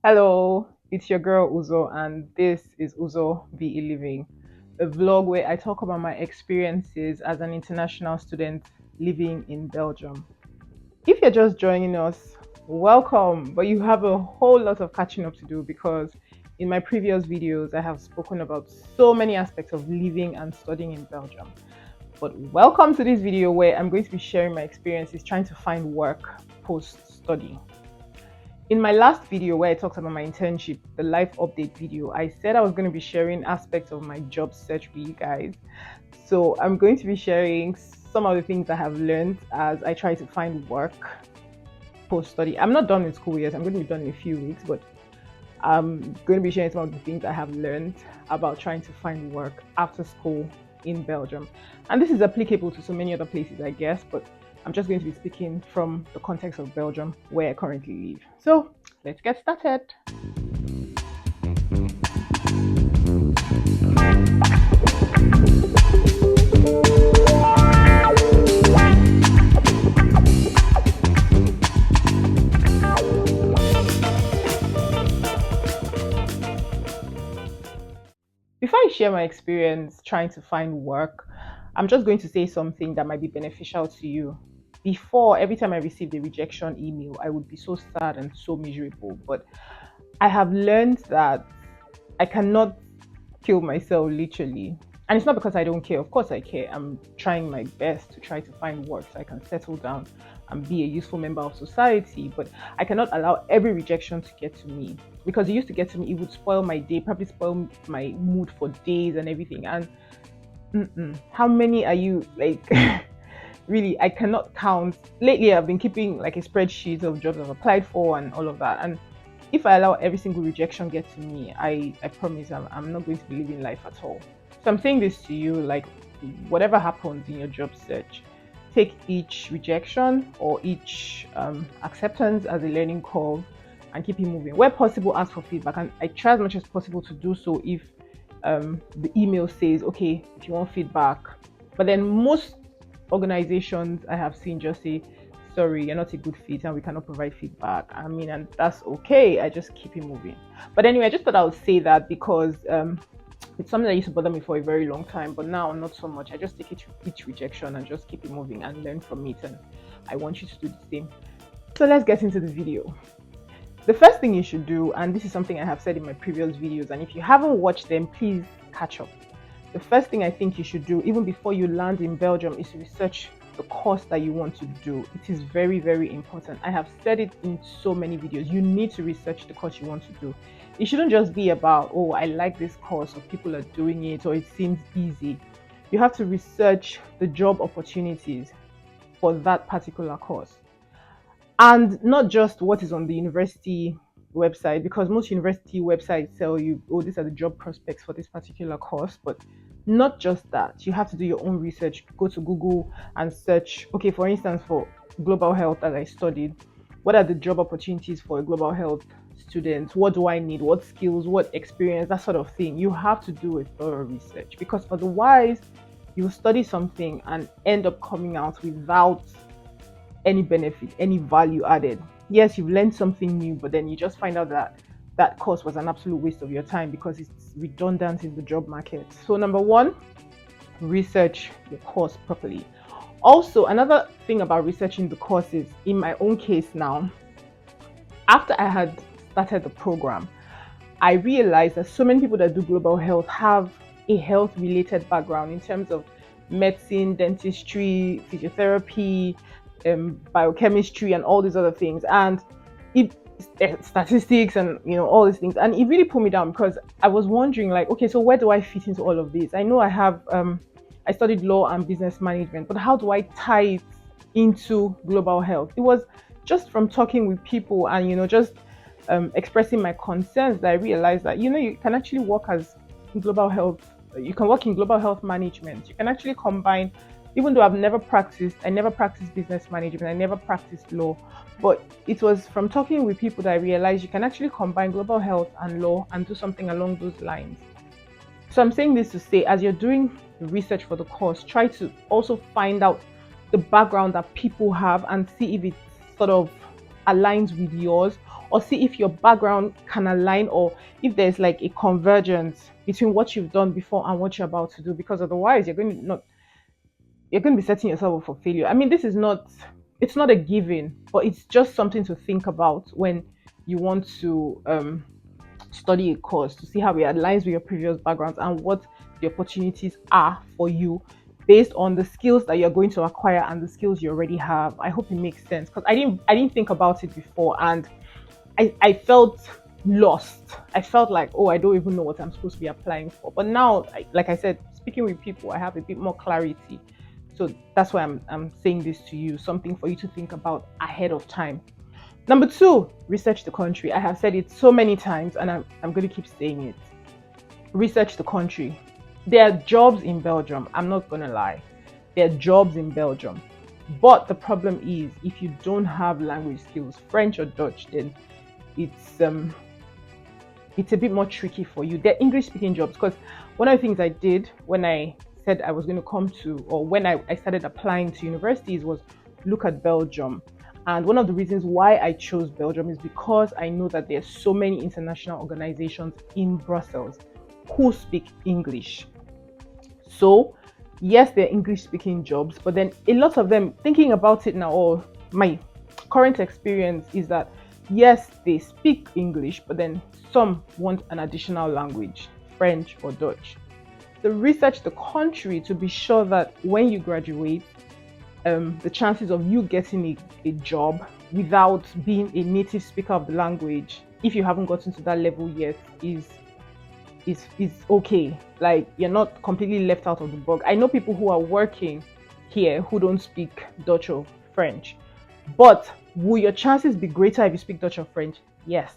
Hello, it's your girl Uzo, and this is Uzo Be Living, a vlog where I talk about my experiences as an international student living in Belgium. If you're just joining us, welcome, but you have a whole lot of catching up to do because in my previous videos, I have spoken about so many aspects of living and studying in Belgium. But welcome to this video where I'm going to be sharing my experiences trying to find work post study. In my last video where I talked about my internship, the life update video, I said I was going to be sharing aspects of my job search with you guys. So I'm going to be sharing some of the things I have learned as I try to find work post study. I'm not done with school yet, I'm going to be done in a few weeks, but I'm going to be sharing some of the things I have learned about trying to find work after school in Belgium. And this is applicable to so many other places, I guess, but I'm just going to be speaking from the context of Belgium, where I currently live. So let's get started. Before I share my experience trying to find work, I'm just going to say something that might be beneficial to you. Before, every time I received a rejection email, I would be so sad and so miserable. But I have learned that I cannot kill myself literally. And it's not because I don't care. Of course, I care. I'm trying my best to try to find work so I can settle down and be a useful member of society. But I cannot allow every rejection to get to me because it used to get to me. It would spoil my day, probably spoil my mood for days and everything. And how many are you like? Really, I cannot count. Lately, I've been keeping like a spreadsheet of jobs I've applied for and all of that. And if I allow every single rejection get to me, I promise I'm not going to be living life at all. So I'm saying this to you, like whatever happens in your job search, take each rejection or each acceptance as a learning curve and keep it moving. Where possible, ask for feedback, and I try as much as possible to do so if the email says, okay, if you want feedback. But then most organizations I have seen just say, sorry, you're not a good fit and we cannot provide feedback. I mean, and that's okay. I just keep it moving. But anyway, I just thought I would say that because it's something that used to bother me for a very long time, but now not so much. I just take each rejection and just keep it moving and learn from it. And I want you to do the same. So let's get into the video. The first thing you should do, and this is something I have said in my previous videos, and if you haven't watched them, please catch up. The first thing I think you should do, even before you land in Belgium, is to research the course that you want to do. It is very, very important. I have said it in so many videos. You need to research the course you want to do. It shouldn't just be about, oh, I like this course, or people are doing it, or it seems easy. You have to research the job opportunities for that particular course. And not just what is on the university website, because most university websites tell you, oh, these are the job prospects for this particular course, but not just that. You have to do your own research. Go to Google and search, okay, for instance, for global health that I studied, what are the job opportunities for a global health student? What do I need? What skills? What experience? That sort of thing. You have to do a thorough research because otherwise you'll study something and end up coming out without any benefit, any value added. Yes, you've learned something new, but then you just find out that that course was an absolute waste of your time because it's redundant in the job market. So, number one, research your course properly. Also, another thing about researching the course is, in my own case now, after I had started the program, I realized that so many people that do global health have a health related background in terms of medicine, dentistry, physiotherapy, biochemistry, and all these other things, and it statistics, and all these things. And it really put me down because I was wondering, like, okay, so where do I fit into all of this? I know I have I studied law and business management, but how do I tie it into global health? It was just from talking with people and just expressing my concerns that I realized that you can actually work as global health. You can work in global health management. You can actually combine. Even though I never practiced business management, I never practiced law, but it was from talking with people that I realized you can actually combine global health and law and do something along those lines. So I'm saying this to say, as you're doing the research for the course, try to also find out the background that people have and see if it sort of aligns with yours, or see if your background can align, or if there's like a convergence between what you've done before and what you're about to do, because otherwise you're going to be setting yourself up for failure. I mean, this is not, it's not a given, but it's just something to think about when you want to study a course, to see how it aligns with your previous backgrounds and what the opportunities are for you based on the skills that you're going to acquire and the skills you already have. I hope it makes sense, because I didn't think about it before, and I felt lost. I felt like, oh, I don't even know what I'm supposed to be applying for. But now, like I said, speaking with people, I have a bit more clarity. So that's why I'm saying this to you, something for you to think about ahead of time. Number two, research the country. I have said it so many times, and I'm going to keep saying it. Research the country. There are jobs in Belgium. I'm not going to lie. There are jobs in Belgium. But the problem is, if you don't have language skills, French or Dutch, then it's a bit more tricky for you. They're English speaking jobs, because one of the things I did when I said I was going to come to, or when I started applying to universities, was look at Belgium. And one of the reasons why I chose Belgium is because I know that there's so many international organizations in Brussels who speak English. So yes, they're English speaking jobs, but then a lot of them, thinking about it now, or my current experience is that yes, they speak English, but then some want an additional language, French or Dutch. So research the country to be sure that when you graduate, the chances of you getting a job without being a native speaker of the language, if you haven't gotten to that level yet, is okay. Like, you're not completely left out of the box. I know people who are working here who don't speak Dutch or French, but will your chances be greater if you speak Dutch or French? Yes.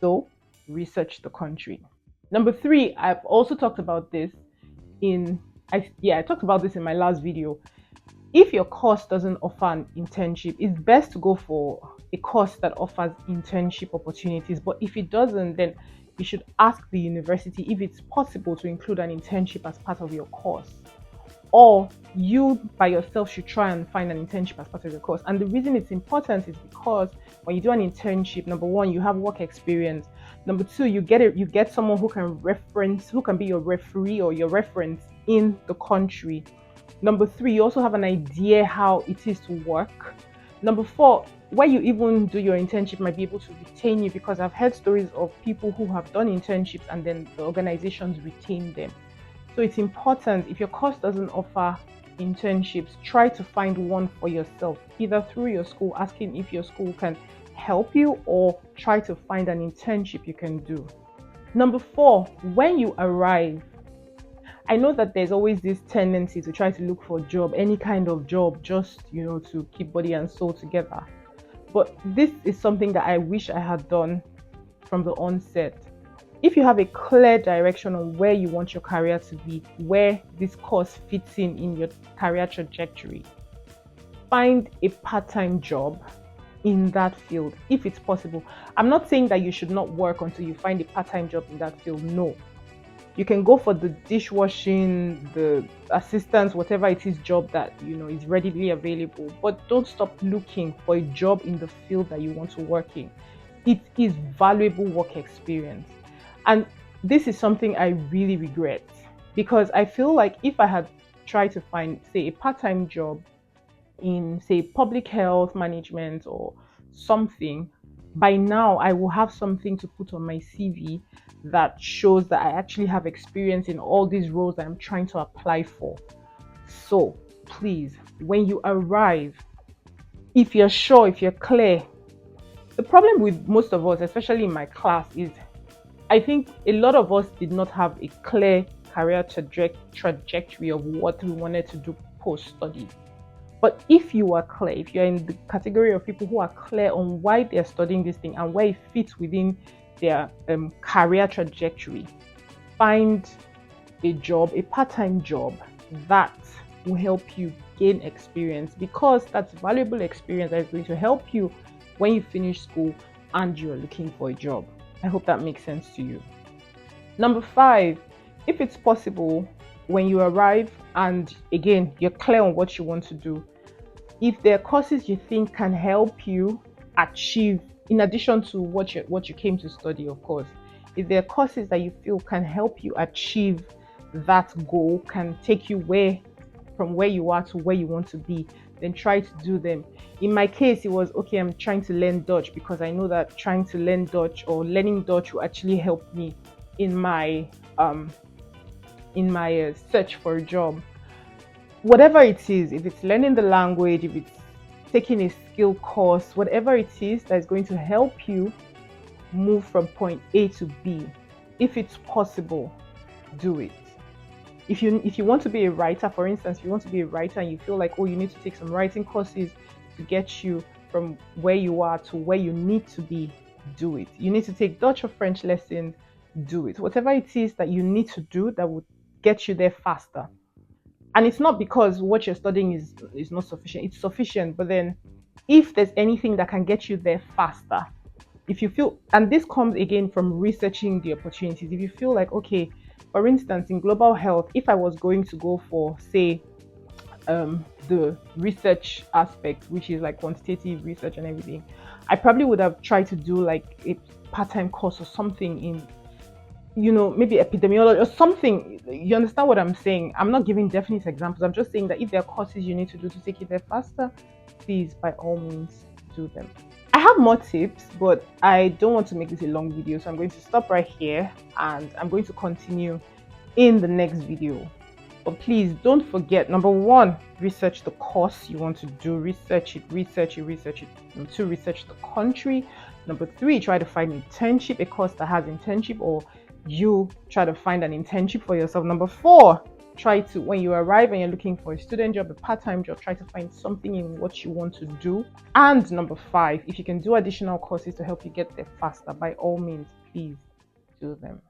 So research the country. Number three, I've also talked about this I talked about this in my last video. If your course doesn't offer an internship, it's best to go for a course that offers internship opportunities. But if it doesn't, then you should ask the university if it's possible to include an internship as part of your course. Or you by yourself should try and find an internship as part of your course. And the reason it's important is because when you do an internship, number one, you have work experience. Number two, you get someone who can be your referee or your reference in the country. Number three, you also have an idea how it is to work. Number four, where you even do your internship might be able to retain you, because I've heard stories of people who have done internships and then the organizations retain them. So it's important, if your course doesn't offer internships, try to find one for yourself, either through your school, asking if your school can help you, or try to find an internship you can do. Number four, when you arrive, I know that there's always this tendency to try to look for a job, any kind of job, just, to keep body and soul together. But this is something that I wish I had done from the onset. If you have a clear direction on where you want your career to be, where this course fits in your career trajectory, find a part-time job in that field if it's possible. I'm not saying that you should not work until you find a part-time job in that field. No. You can go for the dishwashing, the assistance, whatever it is job that is readily available. But don't stop looking for a job in the field that you want to work in. It is valuable work experience. And this is something I really regret, because I feel like if I had tried to find, say, a part-time job in, say, public health management or something, by now I will have something to put on my CV that shows that I actually have experience in all these roles that I'm trying to apply for. So please, when you arrive, if you're sure, if you're clear, the problem with most of us, especially in my class, is I think a lot of us did not have a clear career trajectory of what we wanted to do post-study. But if you are clear, if you're in the category of people who are clear on why they're studying this thing and where it fits within their career trajectory, find a job, a part-time job that will help you gain experience, because that's valuable experience that is going to help you when you finish school and you're looking for a job. I hope that makes sense to you. Number five, if it's possible, when you arrive and again you're clear on what you want to do, if there are courses you think can help you achieve in addition to what you came to study, of course. If there are courses that you feel can help you achieve that goal, can take you from where you are to where you want to be, then try to do them. In my case, it was okay, I'm trying to learn Dutch because I know that trying to learn Dutch or learning Dutch will actually help me in my um search for a job. Whatever it is, if it's learning the language, if it's taking a skill course, whatever it is that is going to help you move from point A to B, if it's possible, do it. If you want to be a writer, for instance, if you want to be a writer and you feel like, oh, you need to take some writing courses to get you from where you are to where you need to be, do it. You need to take Dutch or French lessons, do it. Whatever it is that you need to do that would get you there faster. And it's not because what you're studying is not sufficient. It's sufficient, but then if there's anything that can get you there faster, if you feel, and this comes again from researching the opportunities, if you feel like, okay, for instance, in global health, if I was going to go for, say, the research aspect, which is like quantitative research and everything, I probably would have tried to do like a part-time course or something in, maybe epidemiology or something. You understand what I'm saying? I'm not giving definite examples. I'm just saying that if there are courses you need to do to take it there faster, please, by all means, do them. I have more tips, but I don't want to make this a long video, so I'm going to stop right here and I'm going to continue in the next video. But please don't forget, number one, research the course you want to do. Research it. Number two, research the country. Number three, try to find an internship, a course that has internship, or you try to find an internship for yourself. Number four, try to, when you arrive and you're looking for a student job, a part-time job, try to find something in what you want to do. And number five, if you can do additional courses to help you get there faster, by all means, please do them.